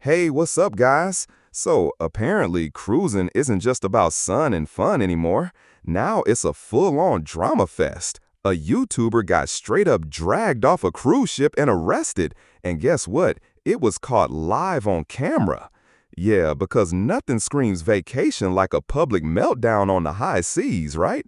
Hey, what's up, guys? So, apparently, cruising isn't just about sun and fun anymore. Now it's a full-on drama fest. A YouTuber got straight up dragged off a cruise ship and arrested. And guess what? It was caught live on camera. Yeah, because nothing screams vacation like a public meltdown on the high seas, right?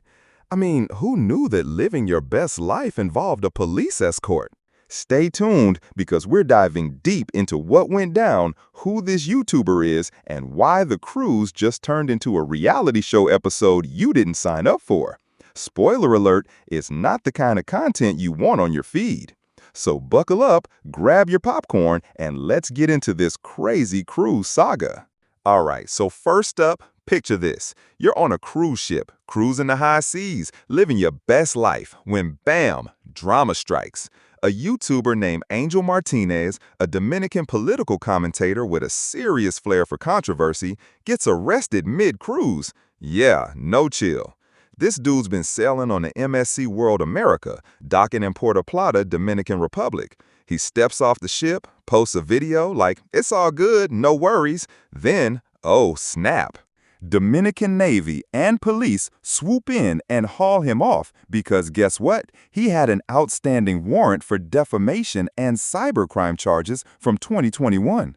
I mean, who knew that living your best life involved a police escort? Stay tuned because we're diving deep into what went down, who this YouTuber is, and why the cruise just turned into a reality show episode you didn't sign up for. Spoiler alert, it's not the kind of content you want on your feed. So buckle up, grab your popcorn, and let's get into this crazy cruise saga. Alright, so first up, picture this. You're on a cruise ship, cruising the high seas, living your best life, when bam, drama strikes. A YouTuber named Angel Martinez, a Dominican political commentator with a serious flair for controversy, gets arrested mid-cruise. Yeah, no chill. This dude's been sailing on the MSC World America, docking in Puerto Plata, Dominican Republic. He steps off the ship, posts a video like, "It's all good, no worries." Then, oh snap. Dominican Navy and police swoop in and haul him off because guess what? He had an outstanding warrant for defamation and cybercrime charges from 2021.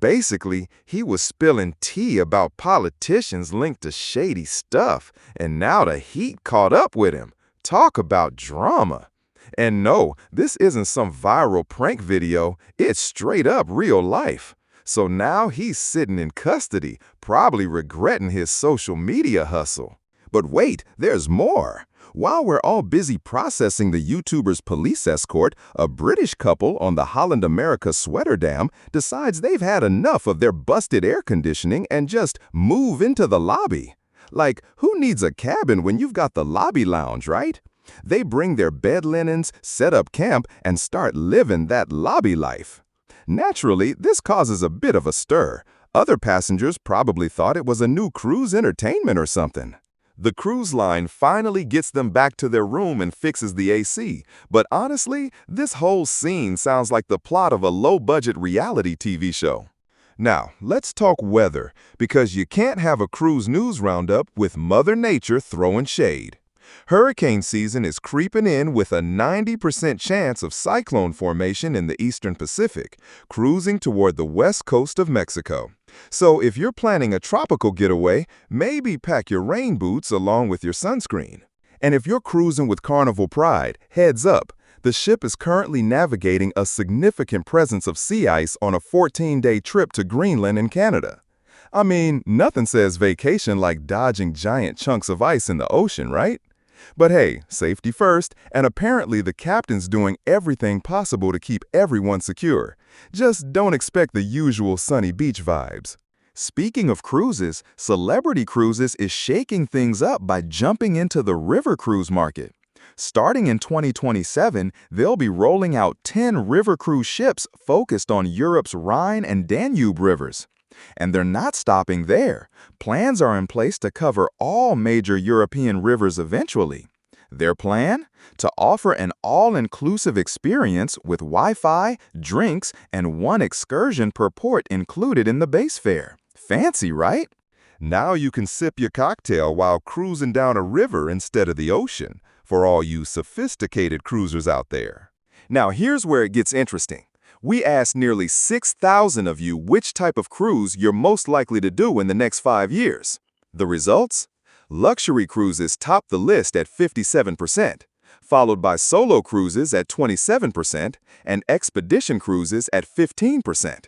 Basically, he was spilling tea about politicians linked to shady stuff, and now the heat caught up with him. Talk about drama. And no, this isn't some viral prank video, it's straight up real life. So now he's sitting in custody, probably regretting his social media hustle. But wait, there's more. While we're all busy processing the YouTuber's police escort, a British couple on the Holland America sweater dam decides they've had enough of their busted air conditioning and just move into the lobby. Like, who needs a cabin when you've got the lobby lounge, right? They bring their bed linens, set up camp, and start living that lobby life. Naturally, this causes a bit of a stir. Other passengers probably thought it was a new cruise entertainment or something. The cruise line finally gets them back to their room and fixes the AC. But honestly, this whole scene sounds like the plot of a low-budget reality TV show. Now, let's talk weather, because you can't have a cruise news roundup with Mother Nature throwing shade. Hurricane season is creeping in with a 90% chance of cyclone formation in the eastern Pacific, cruising toward the west coast of Mexico. So if you're planning a tropical getaway, maybe pack your rain boots along with your sunscreen. And if you're cruising with Carnival Pride, heads up, the ship is currently navigating a significant presence of sea ice on a 14-day trip to Greenland and Canada. I mean, nothing says vacation like dodging giant chunks of ice in the ocean, right? But hey, safety first, and apparently the captain's doing everything possible to keep everyone secure. Just don't expect the usual sunny beach vibes. Speaking of cruises, Celebrity Cruises is shaking things up by jumping into the river cruise market. Starting in 2027, they'll be rolling out 10 river cruise ships focused on Europe's Rhine and Danube rivers. And they're not stopping there. Plans are in place to cover all major European rivers eventually. Their plan? To offer an all-inclusive experience with Wi-Fi, drinks, and one excursion per port included in the base fare. Fancy, right? Now you can sip your cocktail while cruising down a river instead of the ocean, for all you sophisticated cruisers out there. Now here's where it gets interesting. We asked nearly 6,000 of you which type of cruise you're most likely to do in the next 5 years. The results? Luxury cruises top the list at 57%, followed by solo cruises at 27% and expedition cruises at 15%.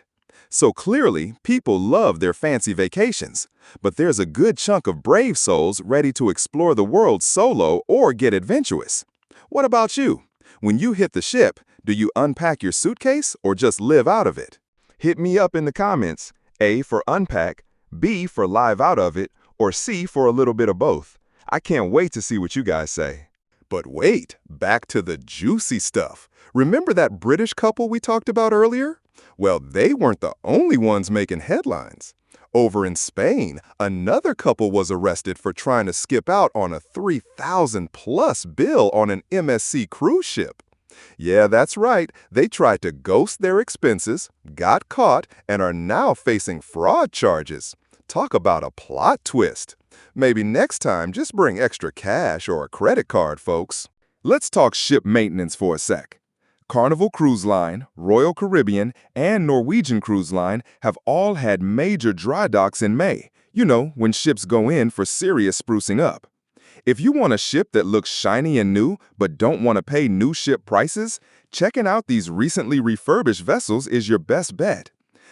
So clearly, people love their fancy vacations, but there's a good chunk of brave souls ready to explore the world solo or get adventurous. What about you? When you hit the ship, do you unpack your suitcase or just live out of it? Hit me up in the comments, A for unpack, B for live out of it, or C for a little bit of both. I can't wait to see what you guys say. But wait, back to the juicy stuff. Remember that British couple we talked about earlier? Well, they weren't the only ones making headlines. Over in Spain, another couple was arrested for trying to skip out on a $3,000+ bill on an MSC cruise ship. Yeah, that's right. They tried to ghost their expenses, got caught, and are now facing fraud charges. Talk about a plot twist. Maybe next time, just bring extra cash or a credit card, folks. Let's talk ship maintenance for a sec. Carnival Cruise Line, Royal Caribbean, and Norwegian Cruise Line have all had major dry docks in May. You know, when ships go in for serious sprucing up. If you want a ship that looks shiny and new but don't want to pay new ship prices, checking out these recently refurbished vessels is your best bet.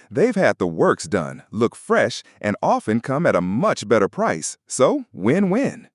They've had the works done, look fresh, and often come at a much better price, so win-win.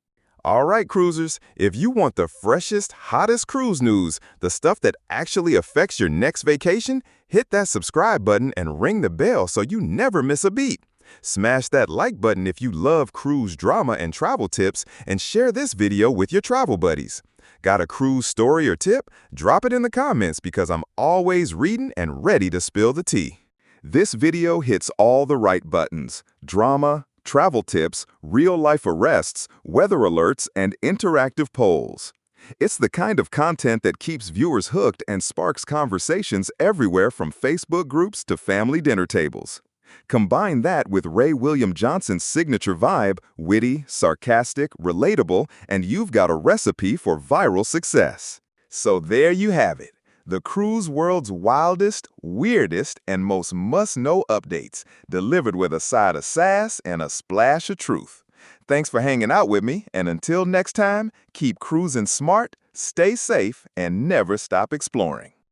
All right, cruisers, if you want the freshest, hottest cruise news, the stuff that actually affects your next vacation, hit that subscribe button and ring the bell so you never miss a beat. Smash that like button if you love cruise drama and travel tips, and share this video with your travel buddies. Got a cruise story or tip? Drop it in the comments because I'm always reading and ready to spill the tea. This video hits all the right buttons: drama, travel tips, real-life arrests, weather alerts, and interactive polls. It's the kind of content that keeps viewers hooked and sparks conversations everywhere from Facebook groups to family dinner tables. Combine that with Ray William Johnson's signature vibe, witty, sarcastic, relatable, and you've got a recipe for viral success. So there you have it. The cruise world's wildest, weirdest, and most must-know updates, delivered with a side of sass and a splash of truth. Thanks for hanging out with me, and until next time, keep cruising smart, stay safe, and never stop exploring.